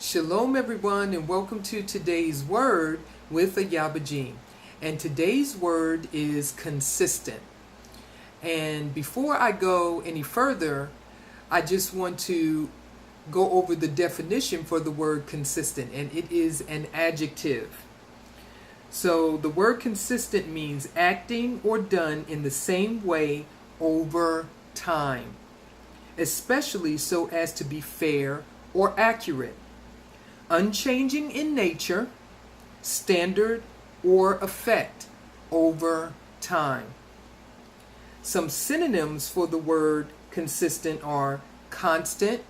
Shalom everyone, and welcome to today's word with Ayaba. And today's word is consistent. And before I go any further, I just want to go over the definition for the word consistent, and it is an adjective. So the word consistent means acting or done in the same way over time, especially so as to be fair or accurate, unchanging in nature, standard, or effect over time. Some synonyms for the word consistent are constant,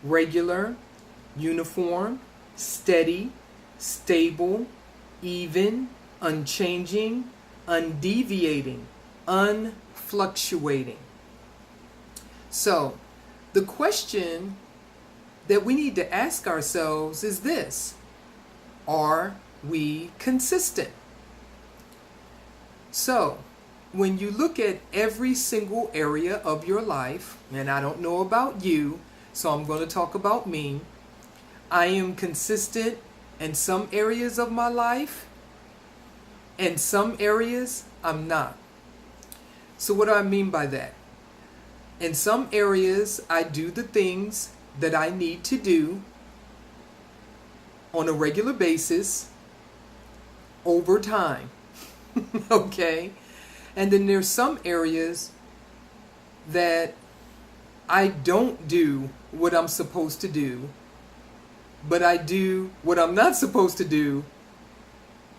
regular, uniform, steady, stable, even, unchanging, undeviating, unfluctuating. So, the question that we need to ask ourselves is this: are we consistent? So, when you look at every single area of your life, and I don't know about you, so I'm going to talk about me, I am consistent in some areas of my life, and some areas I'm not. So what do I mean by that? In some areas, I do the things that I need to do on a regular basis over time. Okay? And then there's some areas that I don't do what I'm supposed to do, but I do what I'm not supposed to do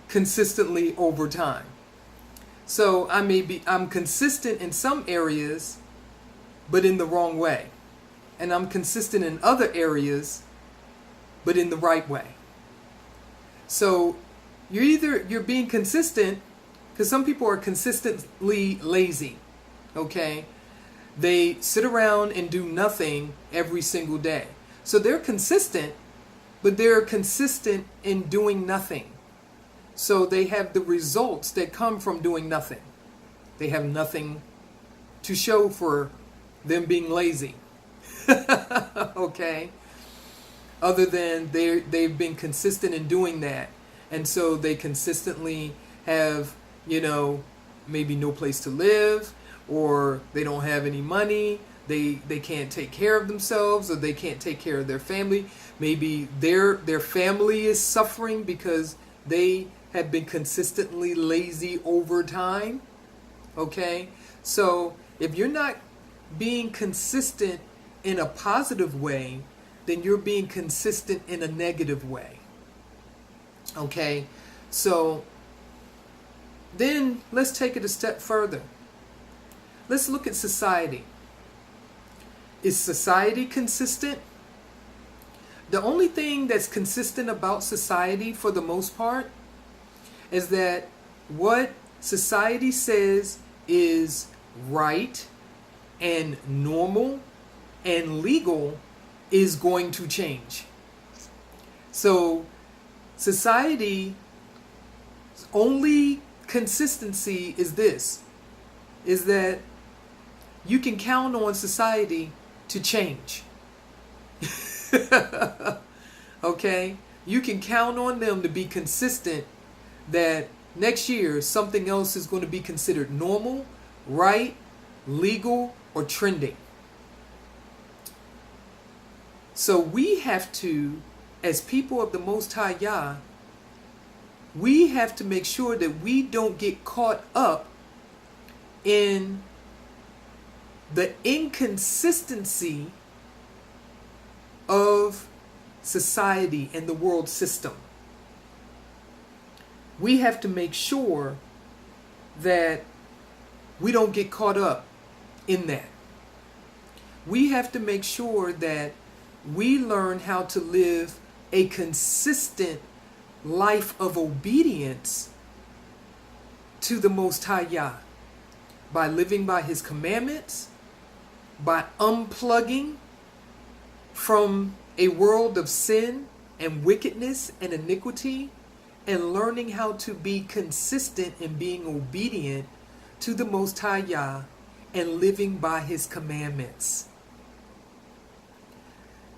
consistently over time. So I'm consistent in some areas, but in the wrong way. And I'm consistent in other areas, but in the right way. So you're being consistent, because some people are consistently lazy. Okay? They sit around and do nothing every single day. So they're consistent, but they're consistent in doing nothing. So they have the results that come from doing nothing. They have nothing to show for them being lazy. Okay? Other than they've been consistent in doing that. And so they consistently have, maybe no place to live, or they don't have any money, they can't take care of themselves, or they can't take care of their family. Maybe their family is suffering because they have been consistently lazy over time. Okay? So if you're not being consistent in a positive way, then you're being consistent in a negative way. Okay? So then let's take it a step further. Let's look at society. Is society consistent? The only thing that's consistent about society for the most part is that what society says is right and normal and legal is going to change. So society's only consistency is this, is that you can count on society to change. Okay? You can count on them to be consistent, that next year something else is going to be considered normal, right, legal, or trending. So we have to, as people of the Most High Yah, we have to make sure that we don't get caught up in the inconsistency of society and the world system. We have to make sure that we don't get caught up in that. We have to make sure that we learn how to live a consistent life of obedience to the Most High Yah by living by His commandments, by unplugging from a world of sin and wickedness and iniquity, and learning how to be consistent in being obedient to the Most High Yah and living by His commandments.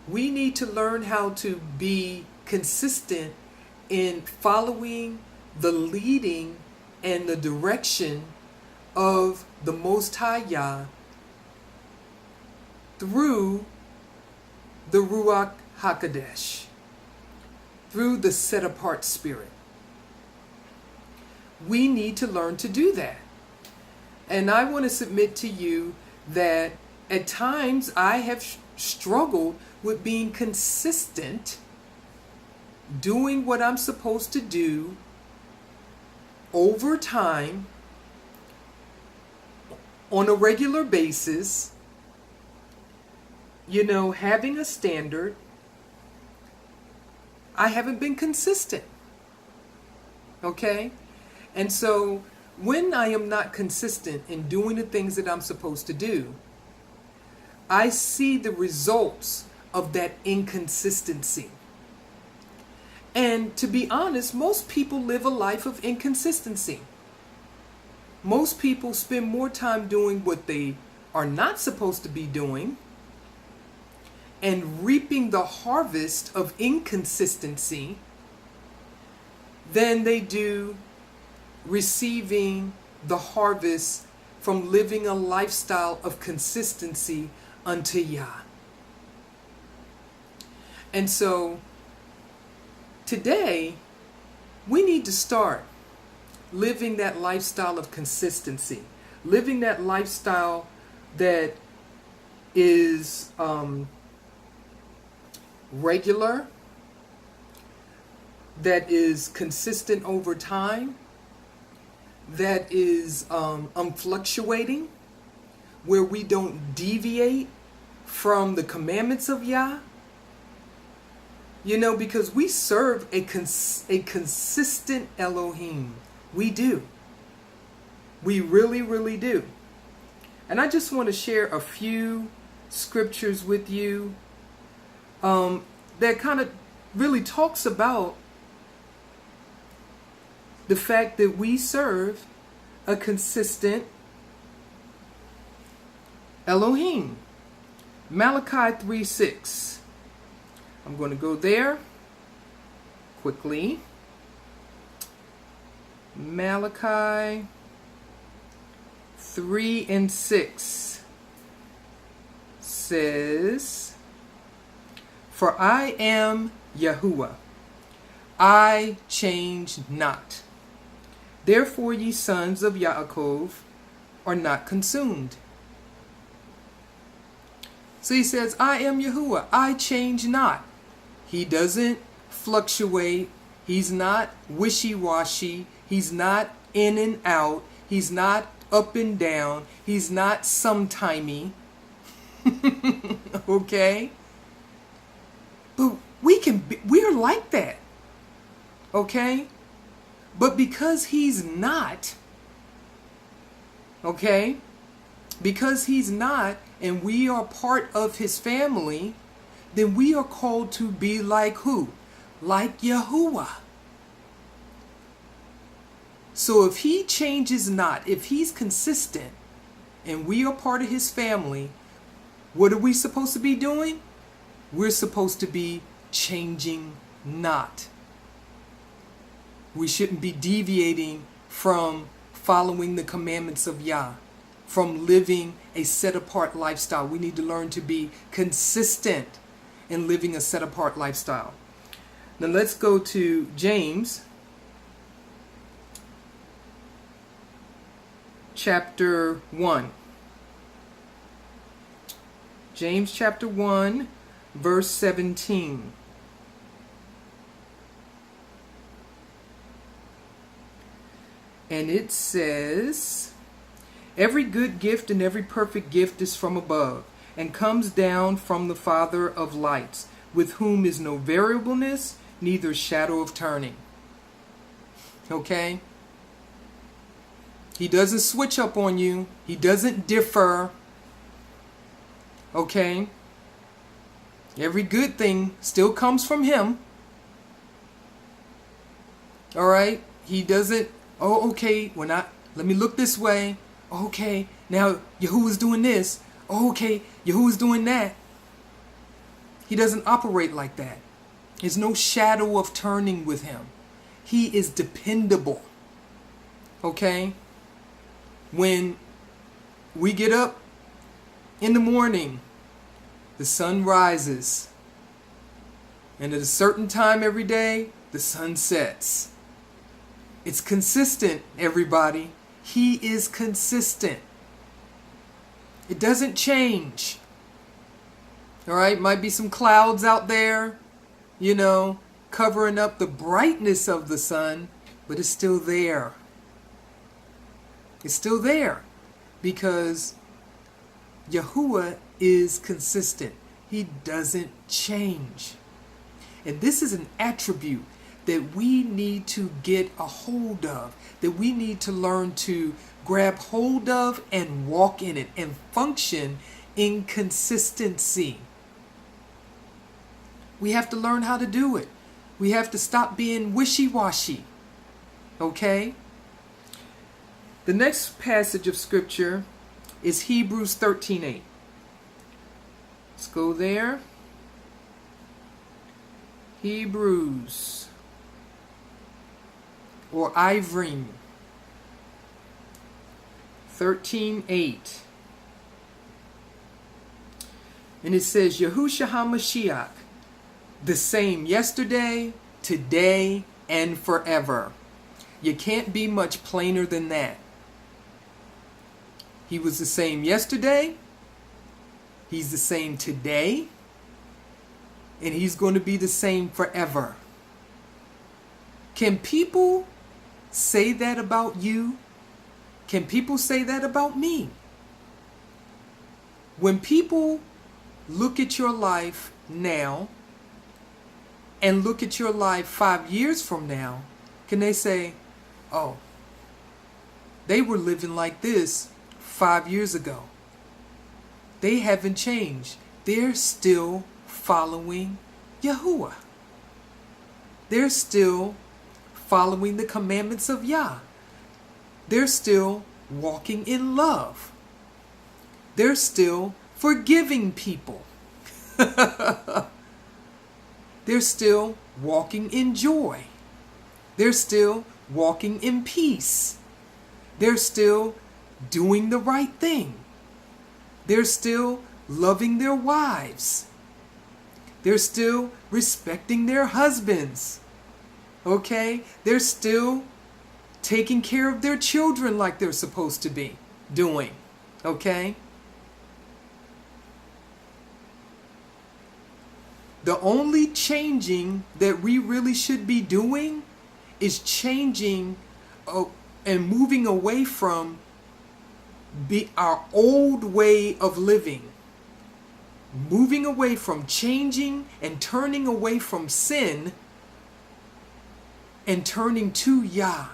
We need to learn how to be consistent in following the leading and the direction of the Most High Yah through the Ruach HaKodesh, through the set-apart spirit. We need to learn to do that. And I want to submit to you that at times I have struggled with being consistent, doing what I'm supposed to do over time, on a regular basis, having a standard. I haven't been consistent. Okay? And so when I am not consistent in doing the things that I'm supposed to do, I see the results of that inconsistency. And to be honest, most people live a life of inconsistency. Most people spend more time doing what they are not supposed to be doing and reaping the harvest of inconsistency than they do receiving the harvest from living a lifestyle of consistency unto Yah. And so today we need to start living that lifestyle of consistency, living that lifestyle that is regular, that is consistent over time, that is unfluctuating, where we don't deviate from the commandments of Yah. Because we serve a consistent Elohim. We do. We really, really do. And I just want to share a few scriptures with you that kind of really talks about the fact that we serve a consistent Elohim. Malachi 3:6. I'm going to go there quickly. Malachi 3:6 says, "For I am Yahuwah, I change not. Therefore ye sons of Yaakov are not consumed." So he says, I am Yahuwah, I change not. He doesn't fluctuate. He's not wishy-washy. He's not in and out. He's not up and down. He's not sometimey. Okay? But we're like that. Okay? But because he's not, okay? Because he's not, and we are part of his family, then we are called to be like who? Like Yahuwah. So if he changes not, if he's consistent, and we are part of his family, what are we supposed to be doing? We're supposed to be changing not. We shouldn't be deviating from following the commandments of Yah, from living a set-apart lifestyle. We need to learn to be consistent in living a set-apart lifestyle. Now let's go to James chapter 1. James chapter 1, verse 17. And it says, "Every good gift and every perfect gift is from above, and comes down from the Father of lights, with whom is no variableness, neither shadow of turning." Okay? He doesn't switch up on you. He doesn't differ. Okay? Every good thing still comes from him. Alright? He doesn't, okay, let me look this way. Okay, now Yahuwah's doing this. Okay, Yahuwah's doing that. He doesn't operate like that. There's no shadow of turning with him. He is dependable. Okay? When we get up in the morning, the sun rises. And at a certain time every day, the sun sets. It's consistent, everybody. He is consistent. It doesn't change. All right? Might be some clouds out there, covering up the brightness of the sun, but it's still there. It's still there because Yahuwah is consistent. He doesn't change. And this is an attribute that we need to get a hold of, that we need to learn to grab hold of and walk in it and function in consistency. We have to learn how to do it. We have to stop being wishy-washy. Okay? The next passage of scripture is Hebrews 13:8. Let's go there. Hebrews, or Ivrim, 13:8. And it says, Yahushua HaMashiach, the same yesterday, today, and forever. You can't be much plainer than that. He was the same yesterday, he's the same today, and he's going to be the same forever. Can people say that about you? Can people say that about me? When people look at your life now and look at your life 5 years from now, can they say, oh, they were living like this 5 years ago. They haven't changed. They're still following Yahuwah. They're still following the commandments of Yah. They're still walking in love. They're still forgiving people. They're still walking in joy. They're still walking in peace. They're still doing the right thing. They're still loving their wives. They're still respecting their husbands. Okay? They're still taking care of their children like they're supposed to be doing. Okay? The only changing that we really should be doing is changing and moving away from our old way of living. Moving away from changing and turning away from sin and turning to Yah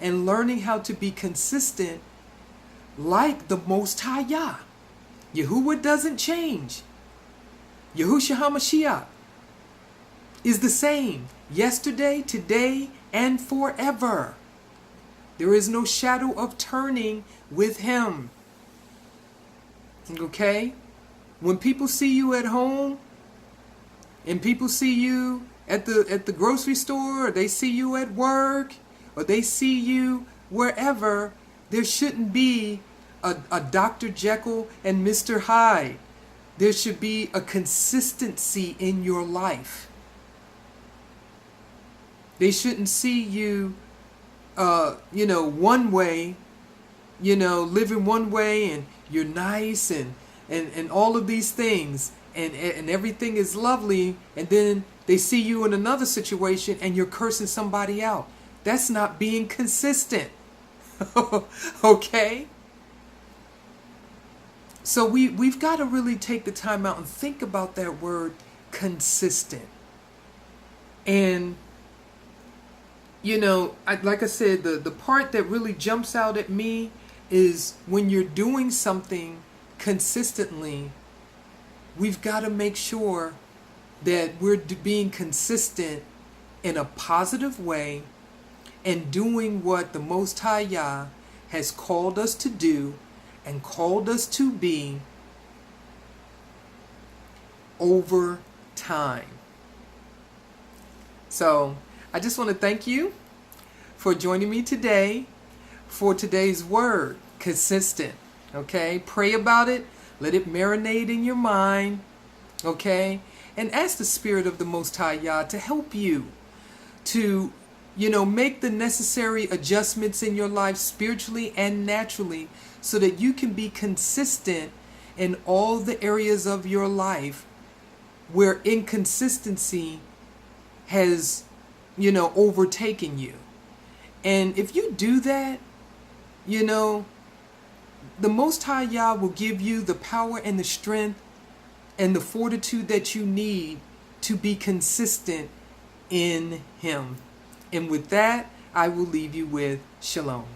and learning how to be consistent like the Most High Yah. Yahuwah doesn't change. Yahushua HaMashiach is the same yesterday, today, and forever. There is no shadow of turning with him. Okay? When people see you at home and people see you at the grocery store, or they see you at work, or they see you wherever, there shouldn't be a Dr. Jekyll and Mr. Hyde. There should be a consistency in your life. They shouldn't see you, one way, living one way, and you're nice and all of these things, and everything is lovely, and then they see you in another situation and you're cursing somebody out. That's not being consistent. Okay? So we've got to really take the time out and think about that word consistent. And, like I said, the part that really jumps out at me is when you're doing something consistently, we've got to make sure that we're being consistent in a positive way and doing what the Most High Yah has called us to do and called us to be over time. So I just want to thank you for joining me today for today's word, consistent. Okay, pray about it, let it marinate in your mind. Okay, and ask the Spirit of the Most High Yah to help you to, make the necessary adjustments in your life spiritually and naturally so that you can be consistent in all the areas of your life where inconsistency has, overtaken you. And if you do that, the Most High Yah will give you the power and the strength and the fortitude that you need to be consistent in Him. And with that, I will leave you with Shalom.